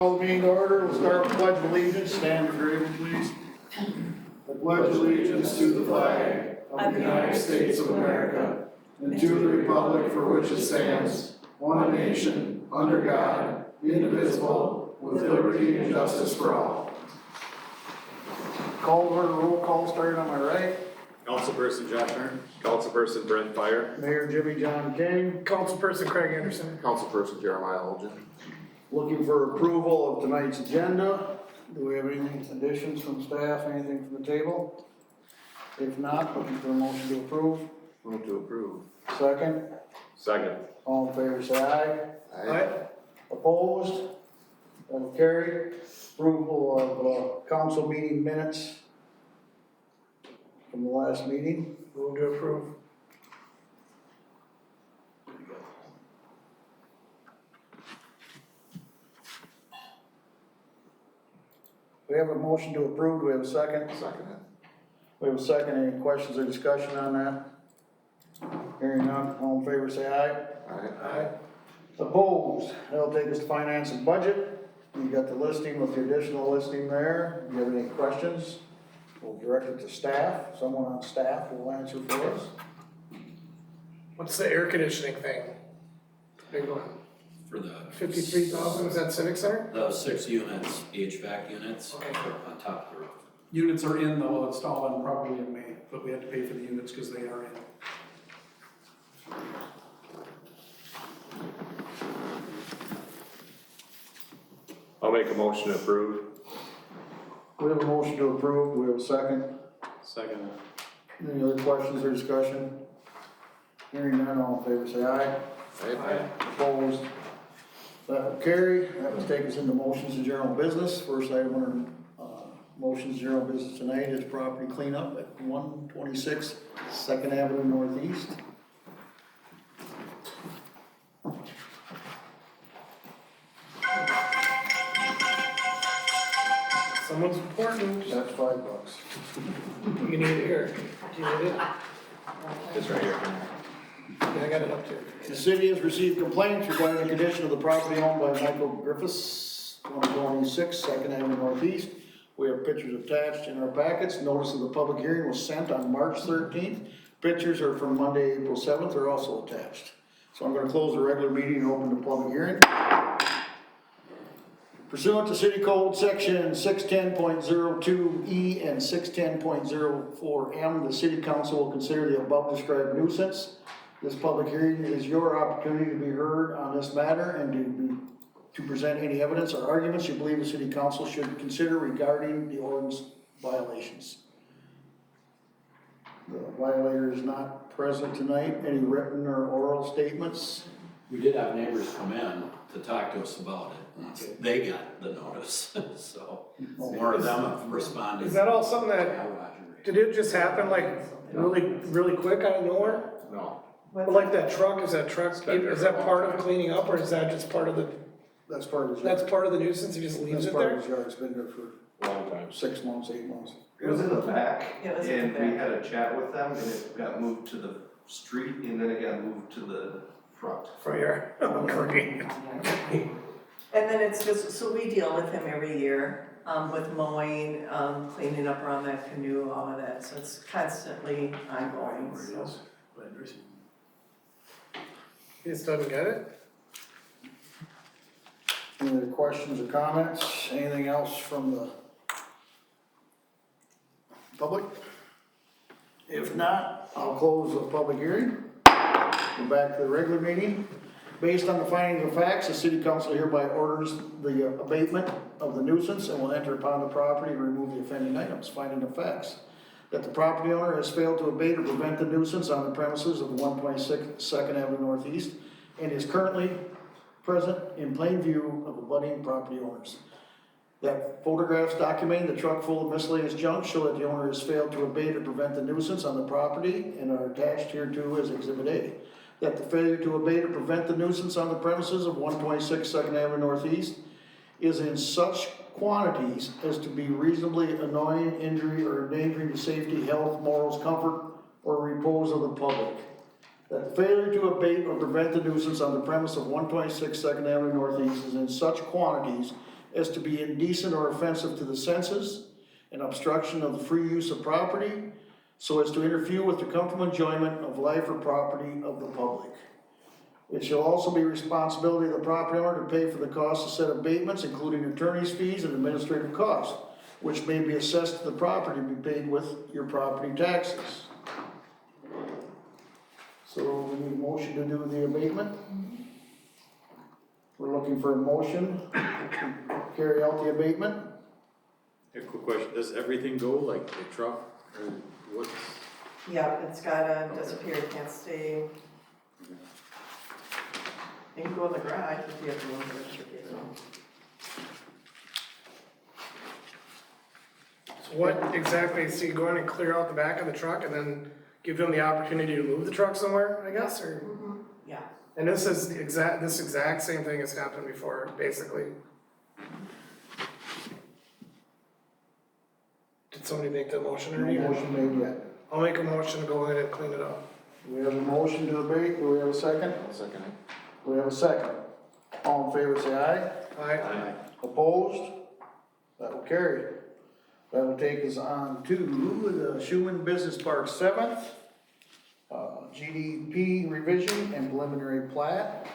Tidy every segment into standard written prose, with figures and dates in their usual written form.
Call the meeting to order. We'll start with the Pledge of Allegiance. Stand if you're able, please. I pledge allegiance to the flag of the United States of America and to the republic for which it stands, one nation, under God, indivisible, with liberty and justice for all. Call order, roll call starting on my right. Councilperson Josh Hearn. Councilperson Brent Fire. Mayor Jimmy John King. Councilperson Craig Anderson. Councilperson Jeremiah Olgen. Looking for approval of tonight's agenda. Do we have any additions from staff, anything from the table? If not, looking for a motion to approve. Move to approve. Second. Second. All in favor, say aye. Aye. Opposed? That will carry. Approval of council meeting minutes from the last meeting. Move to approve. We have a motion to approve. Do we have a second? Second. We have a second. Any questions or discussion on that? Hearing none. All in favor, say aye. Aye. Opposed? That'll take us to finance and budget. You got the listing with the additional listing there. Do you have any questions? We'll direct it to staff. Someone on staff will answer for us. What's the air conditioning thing? Big one. For the 53,000, is that Civic Center? the 6 units, HVAC units, Okay. on top of the roof. Units are in, though, installed probably in May, but we have to pay for the units because they are in. I'll make a motion to approve. We have a motion to approve. Do we have a second? Second. Any other questions or discussion? Hearing none, all in favor say aye. Aye. Opposed? That will carry. That will take us into motions of general business. First item under motions of general business tonight is property cleanup at 126 2nd Avenue Northeast. Someone's important. That's $5. You need it here. Do you need it? It's right here. Yeah, I got it up there. The city has received complaints regarding the condition of the property owned by Michael Griffiths, 126 2nd Avenue Northeast. We have pictures attached in our packets. Notice of the public hearing was sent on March 13th. Pictures are from Monday, April 7th, are also attached. So I'm gonna close the regular meeting and open the public hearing. Pursuant to City Code Section 610.02E and 610.04M, the City Council will consider the above described nuisance. This public hearing is your opportunity to be heard on this matter and to present any evidence or arguments you believe the City Council should consider regarding the ordinance violations. The violator is not present tonight. Any written or oral statements? We did have neighbors come in to talk to us about it. They got the notice, so more of them have responded. Is that all something that, did it just happen like really quick out of nowhere? No. But like that truck, is that part of cleaning up or is that just part of the, That's part of his that's yard. part of the nuisance, he just leaves That's it part there? of his yard. It's been there for Long time. 6 months, 8 months. It was in the back, Yeah, it was in and the we back. had a chat with them, and it got moved to the street, and then it got moved to the front. For your, oh, great. And then it's just, so we deal with him every year, with mowing, cleaning up around that canoe, all of that, so it's constantly ongoing, so. He just doesn't get it? Any other questions or comments? Anything else from the public? If not, I'll close the public hearing. Go back to the regular meeting. Based on the findings of facts, the City Council hereby orders the abatement of the nuisance and will enter upon the property and remove the offending items. Finding of facts, that the property owner has failed to abate or prevent the nuisance on the premises of 126 2nd Avenue Northeast and is currently present in plain view of abutting property owners. That photographs documenting the truck full of miscellaneous junk show that the owner has failed to abate or prevent the nuisance on the property and are attached hereto as Exhibit A. That the failure to abate or prevent the nuisance on the premises of 126 2nd Avenue Northeast is in such quantities as to be reasonably annoying, injury, or endangering the safety, health, morals, comfort, or repose of the public. That the failure to abate or prevent the nuisance on the premise of 126 2nd Avenue Northeast is in such quantities as to be indecent or offensive to the senses, and obstruction of the free use of property, so as to interfere with the comfortable enjoyment of life or property of the public. It shall also be responsibility of the property owner to pay for the cost of said abatements, including attorney's fees and administrative costs, which may be assessed to the property and be paid with your property taxes. So we need a motion to do the abatement. We're looking for a motion to carry out the abatement. A quick question, does everything go, like the truck, or what's? Yeah, it's gotta disappear, it can't stay. You can go in the garage if you have room for it, you know. So what exactly, so you go in and clear out the back of the truck and then give them the opportunity to move the truck somewhere, I guess, or? Yeah, And this is this exact same thing has happened before, basically. Did somebody make that motion No already? motion made yet. I'll make a motion to go in and clean it up. We have a motion to abate, do we have a second? Second. We have a second. All in favor, say aye. Aye. Opposed? That will carry. That will take us on to the Schuman Business Park 7th, GDP revision and preliminary plat.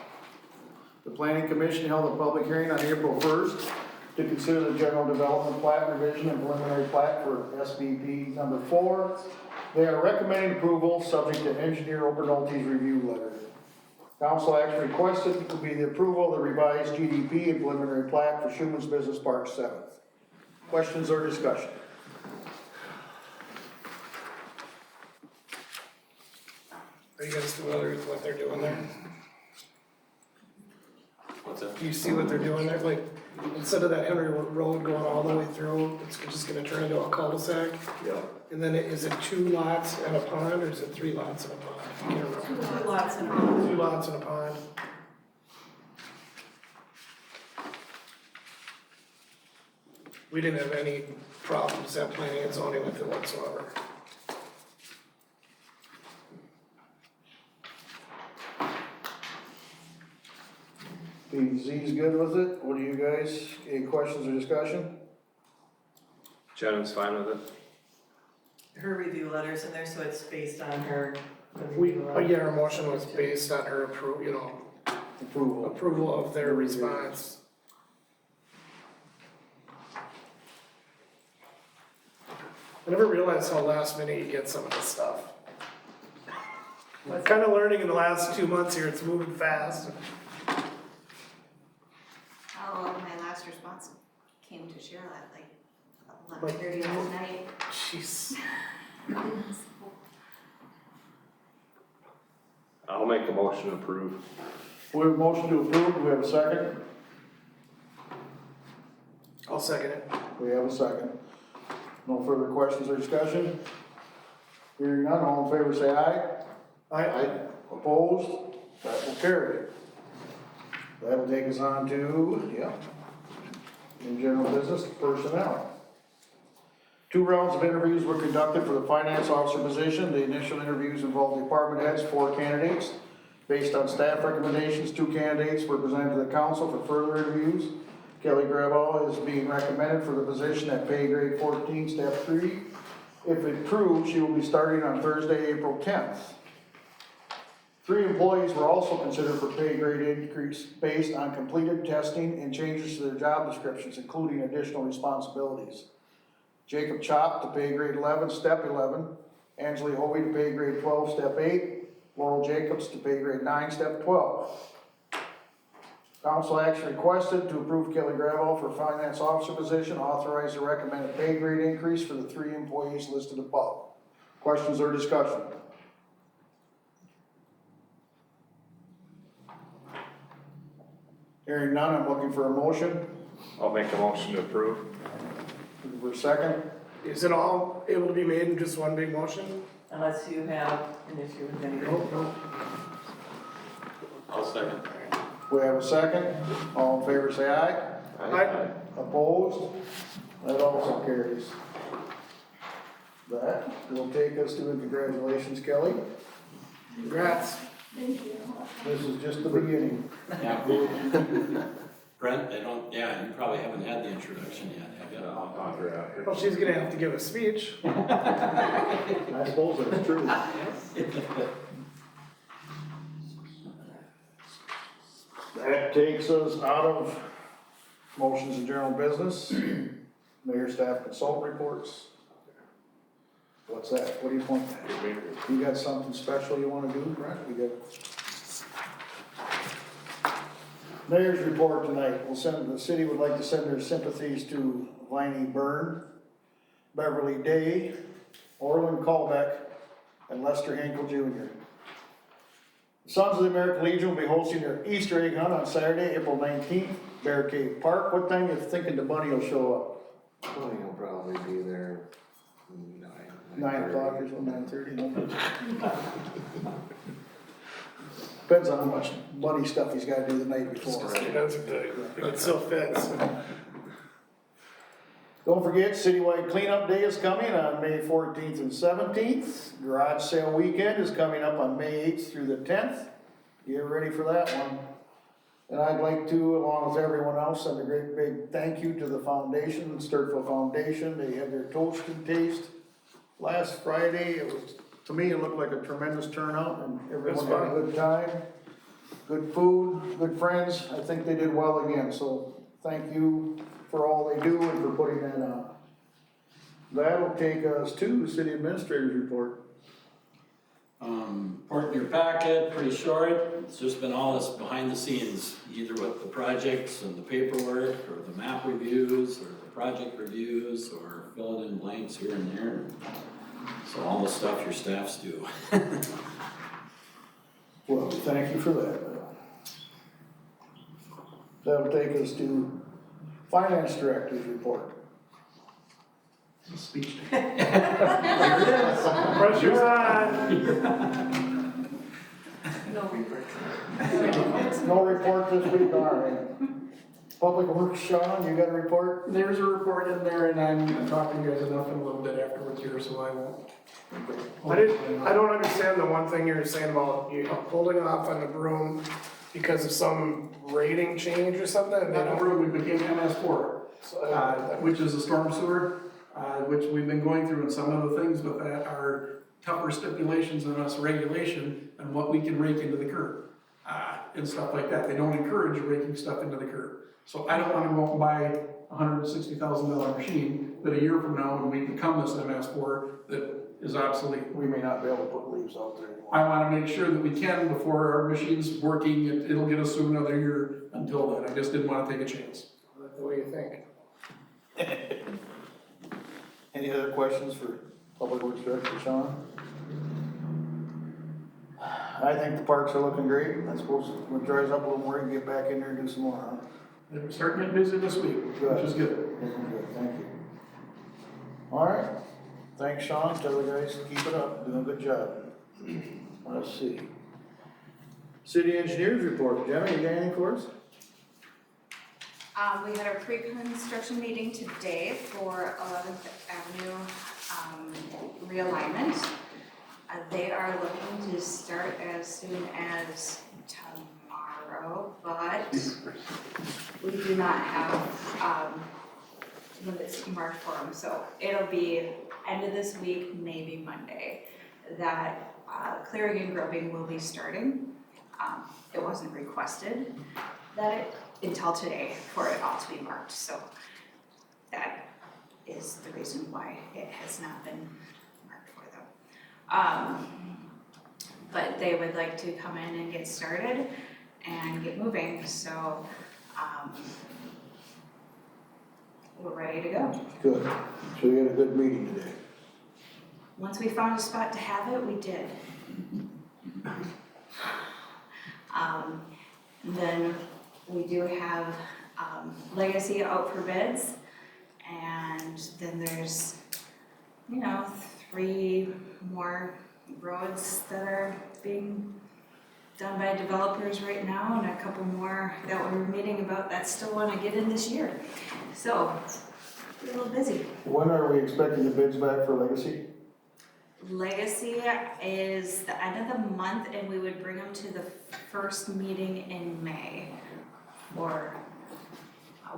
The Planning Commission held a public hearing on April 1st to consider the general development plat revision and preliminary plat for SBP number 4. They are recommending approval subject to engineer Opernolte's review letter. Council action requested to be the approval of the revised GDP and preliminary plat for Schuman's Business Park 7th. Questions or discussion? Are you guys familiar with what they're doing there? What's that? Do you see what they're doing there? Like, instead of that Henry Road going all the way through, it's just gonna turn into a cul-de-sac? Yeah. And then is it 2 lots and a pond, or is it 3 lots and a pond? I can't remember. 2 lots in a row. 2 lots and a pond. We didn't have any problems at planning and zoning with it whatsoever. Z's good with it? What do you guys, any questions or discussion? Chatham's fine with it. Her review letter's in there, so it's based on her. Yeah, our motion was based on her Approval. approval of their response. I never realized how last minute you get some of this stuff. I'm kinda learning in the last 2 months here, it's moving fast. Oh, my last response came to Cheryl at like 11:30 last night. Jeez. I'll make a motion to approve. We have a motion to approve, do we have a second? I'll second it. We have a second. No further questions or discussion? Hearing none, all in favor say aye. Opposed? That will carry. That'll take us on to, in general business, personnel. 2 rounds of interviews were conducted for the finance officer position. The initial interviews involved department heads, 4 candidates. Based on staff recommendations, 2 candidates were presented to the council for further interviews. Kelly Gravel is being recommended for the position at pay grade 14, step 3. If approved, she will be starting on Thursday, April 10th. 3 employees were also considered for pay grade increase based on completed testing and changes to their job descriptions, including additional responsibilities. Jacob Chop to pay grade 11, step 11. Angela Hovey to pay grade 12, step 8. Laurel Jacobs to pay grade 9, step 12. Council action requested to approve Kelly Gravel for finance officer position, authorize the recommended pay grade increase for the 3 employees listed above. Questions or discussion? Hearing none, I'm looking for a motion. I'll make a motion to approve. Looking for a second. Is it all able to be made in just one big motion? Unless you have an issue with anything. Nope. I'll second. We have a second. All in favor say aye. Aye. Opposed? That also carries. That will take us to congratulations, Kelly. Congrats. This is just the beginning. Yeah. Brent, you probably haven't had the introduction yet, have you? I'll talk to her after. Well, she's gonna have to give a speech. I suppose that's true. That takes us out of motions and general business. Mayor, staff, consultant reports. What's that? What do you point at? You got something special you wanna do, Brent? We got. Mayor's report tonight. The city would like to send their sympathies to Viney Byrne, Beverly Day, Orland Callbeck, and Lester Hinkle Jr. The Sons of the American Legion will be hosting their Easter egg hunt on Saturday, April 19th, Bear Cave Park. What time are you thinking the bunny will show up? Well, you'll probably be there 9 o'clock or so, 9:30? Depends on how much bunny stuff he's gotta do the night before. It still fits. Don't forget, citywide cleanup day is coming on May 14th and 17th. Garage sale weekend is coming up on May 8th through the 10th. Get ready for that one. And I'd like to, along with everyone else, send a great big thank you to the foundation, Stewartville Foundation. They had their toast and taste last Friday. It was, to me, it looked like a tremendous turnout and everyone had a good time. Good food, good friends. I think they did well again, so thank you for all they do and for putting that on. That'll take us to the city administrator's report. Report in your packet, pretty short. It's just been all this behind the scenes, either with the projects and the paperwork, or the map reviews, or the project reviews, or filling in blanks here and there. So all the stuff your staffs do. Well, thank you for that. That'll take us to finance director's report. Speech. Pressure's on. No report. No report this week, all right. Public Works, Sean, you got a report? There's a report in there, and I'm talking to you guys enough in a little bit afterwards here, so I won't. I don't understand the one thing you're saying about you holding off on the broom because of some rating change or something, and they don't. We became MS4, which is a storm sewer, which we've been going through, and some of the things with that are tougher stipulations than us regulation and what we can rake into the curb, and stuff like that. They don't encourage raking stuff into the curb. So I don't wanna go out and buy a $160,000 machine that a year from now, when we become this MS4, that is obsolete. We may not be able to put leaves out there anymore. I wanna make sure that we can before our machine's working. It'll get us through another year until then. I just didn't wanna take a chance. The way you think. Any other questions for Public Works Director, Sean? I think the parks are looking great. I suppose when it dries up a little more, you can get back in there and do some more, huh? They're starting to get busy this week, which is good. Good, thank you. All right, thanks, Sean. Tell the guys to keep it up, doing a good job. Let's see. City engineers report. Jenna, you got anything for us? We had a pre-construction meeting today for 11th Avenue realignment. They are looking to start as soon as tomorrow, but we do not have limits marked for them, so it'll be end of this week, maybe Monday, that clearing and grubbing will be starting. It wasn't requested until today for it all to be marked, so that is the reason why it has not been marked for them. But they would like to come in and get started and get moving, so we're ready to go. Good. So we had a good meeting today. Once we found a spot to have it, we did. Then we do have Legacy out for bids, and then there's, 3 more roads that are being done by developers right now, and a couple more that we're meeting about that still want to get in this year. So, we're a little busy. When are we expecting the bids back for Legacy? Legacy is the end of the month, and we would bring them to the first meeting in May for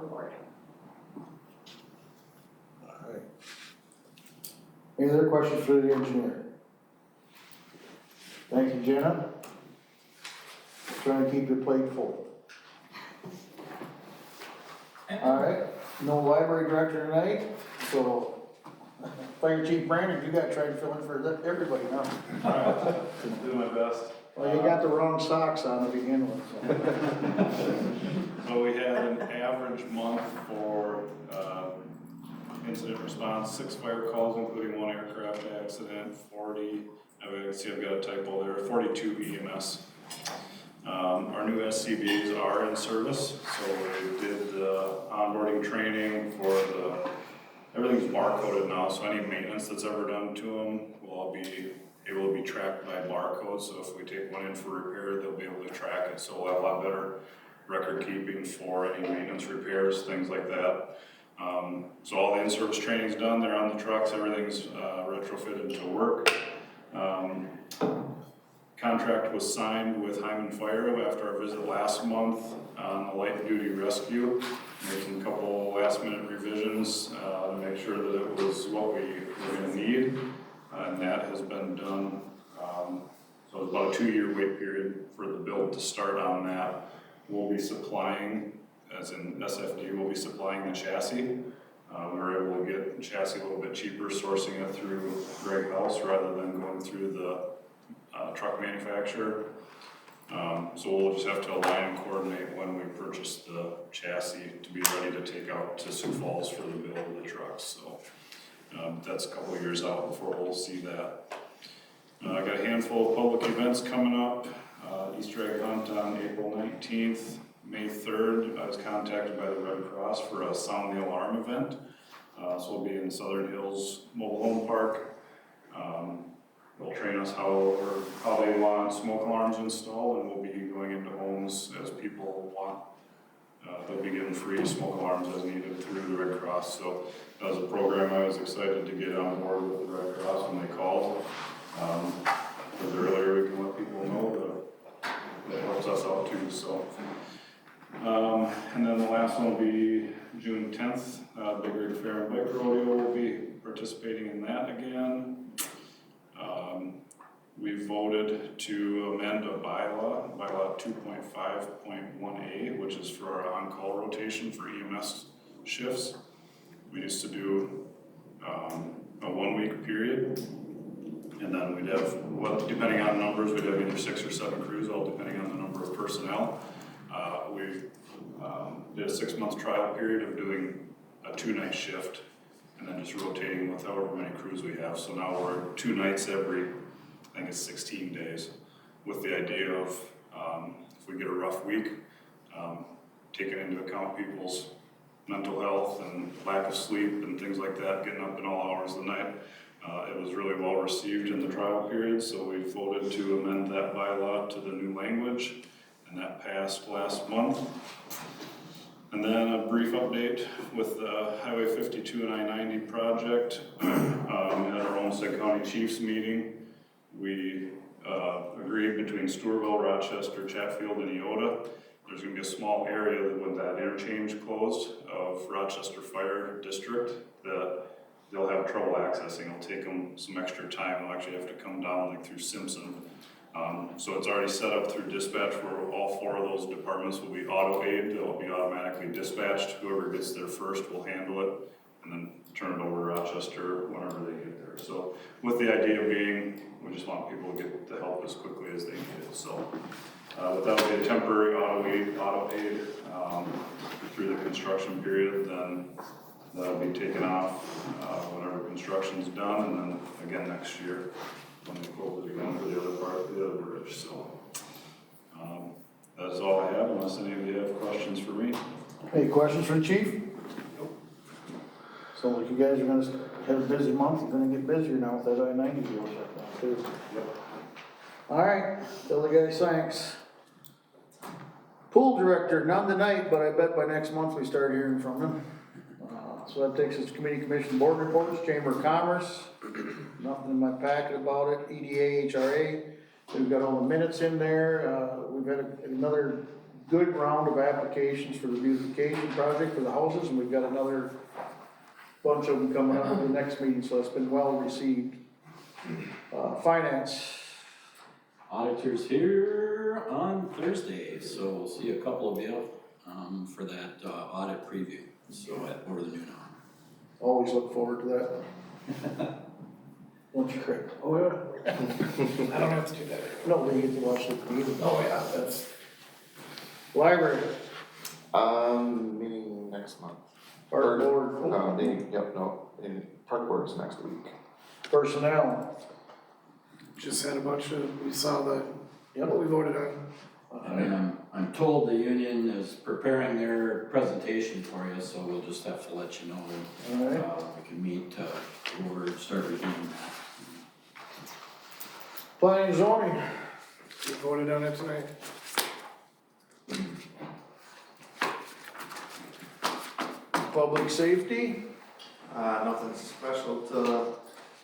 award. Alright. Any other questions for the engineer? Thank you, Jenna. Trying to keep your plate full. Alright, no library director tonight, so Fire Chief Brandon, you gotta try to fill in for everybody now. Do my best. Well, you got the wrong socks on to begin with, so. So we had an average month for, incident response, 6 fire calls, including 1 aircraft accident, 40, see I've got a typo there, 42 EMS. Our new SCBs are in service, so we did the onboarding training for everything's barcoded now, so any maintenance that's ever done to them will all be able to be tracked by barcode, so if we take one in for repair, they'll be able to track it, so we'll have a lot better record keeping for any maintenance repairs, things like that. So all the in-service training's done, they're on the trucks, everything's retrofitted to work. Contract was signed with Hyman Fire after our visit last month on the light duty rescue. Making a couple last minute revisions to make sure that it was what we were gonna need, and that has been done. So it's about a 2-year wait period for the build to start on that. We'll be supplying, as in SFD, we'll be supplying the chassis. We were able to get the chassis a little bit cheaper, sourcing it through Greg House rather than going through the truck manufacturer. So we'll just have to align and coordinate when we purchase the chassis to be ready to take out to Sioux Falls for the build of the trucks. So that's a couple of years out before we'll see that. I got a handful of public events coming up. Easter egg hunt on April 19th. May 3rd, I was contacted by the Red Cross for a Sound the Alarm event. So we'll be in Southern Hills Mobile Home Park. They'll train us how they want smoke alarms installed, and we'll be going into homes as people want. They'll be getting free smoke alarms as needed through the Red Cross. So that was a program I was excited to get on board with the Red Cross when they called. Because earlier we can let people know that helps us out too. So, and then the last one will be June 10th. Big Rig Fair and Bike Rodeo will be participating in that again. We voted to amend a bylaw 2.5.1A, which is for our on-call rotation for EMS shifts. We used to do a 1-week period, and then we'd have, well, depending on numbers, we'd have either 6 or 7 crews, all depending on the number of personnel. We did a 6-month trial period of doing a 2-night shift, and then just rotating with however many crews we have. So now we're 2 nights every, I think it's 16 days, with the idea of if we get a rough week, taking into account people's mental health and lack of sleep and things like that, getting up in all hours of the night. It was really well received in the trial period, so we voted to amend that bylaw to the new language, and that passed last month. And then a brief update with the Highway 52 and I-90 project. At our Olmsted County Chiefs meeting, we agreed between Stewartville, Rochester, Chatfield, and Eota. There's going to be a small area with that interchange closed of Rochester Fire District that they'll have trouble accessing. It'll take them some extra time. They'll actually have to come down like through Simpson. So it's already set up through dispatch where all 4 of those departments will be auto-aid. They'll be automatically dispatched. Whoever gets there first will handle it and then turn it over to Rochester whenever they get there. So with the idea being, we just want people to get the help as quickly as they need it. So but that'll be a temporary auto-aid through the construction period. Then that'll be taken off whenever construction's done, and then again next year when they close it again for the other part of the other bridge. So that's all I have, unless any of you have questions for me. Any questions for the chief? So like you guys are gonna have a busy month, you're gonna get busier now with that I-90 deal shut down too. Yep. All right, tell the guys thanks. Pool director, none tonight, but I bet by next month we start hearing from them. So that takes us to committee, commission, board reports, Chamber of Commerce. Nothing in my packet about it. EDA, HRA, we've got all the minutes in there. We've had another good round of applications for the beautification project for the houses, and we've got another bunch of them coming up at the next meeting, so it's been well received. Finance, Auditors here on Thursday, so we'll see a couple of you, for that, audit preview, so over the noon hour. always look forward to that. Once you crit. Oh, yeah. I don't have to do that anymore. No, we get to watch the meeting. Oh, yeah, that's, Library, Meeting next month. Park Or, Board, in Park Board's next week. Personnel, just had a bunch of, we saw the, yep. what we voted on. I mean, I'm told the union is preparing their presentation for you, so we'll just have to let you know. All right. We can meet, or start reviewing that. Planning and zoning, We voted on it tonight. public safety, Nothing special to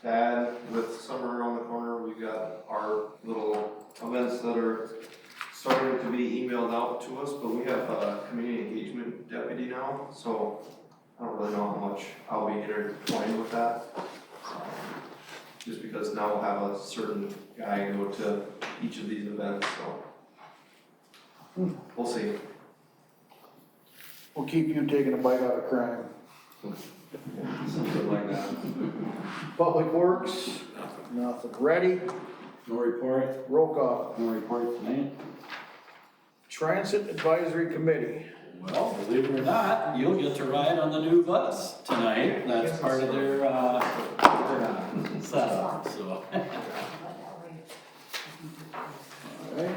add. With summer around the corner, we've got our little events that are starting to be emailed out to us, but we have a community engagement deputy now, so I don't really know how much I'll be intertwined with that. Just because now we'll have a certain guy go to each of these events, so. We'll see. will keep you taking a bite out of crime. Something like that. Public works, nothing. Ready, No report, roll call. no report tonight. Transit Advisory Committee, Well, believe it or not, you'll get to ride on the new bus tonight. That's part of their, setup, so. alright.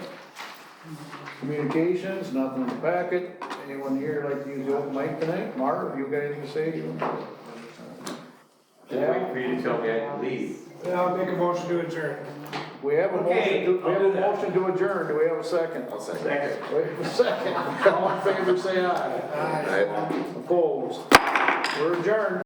Communications, nothing in the packet. Anyone here like to use the open mic tonight? Marv, you got anything to say? Yeah, for you to tell me I can leave. Yeah, I'll make a motion to adjourn. we have a motion to, motion to adjourn. Do we have a second? I'll second. Wait a second. All in favor, say aye. Aye. Opposed? We're adjourned.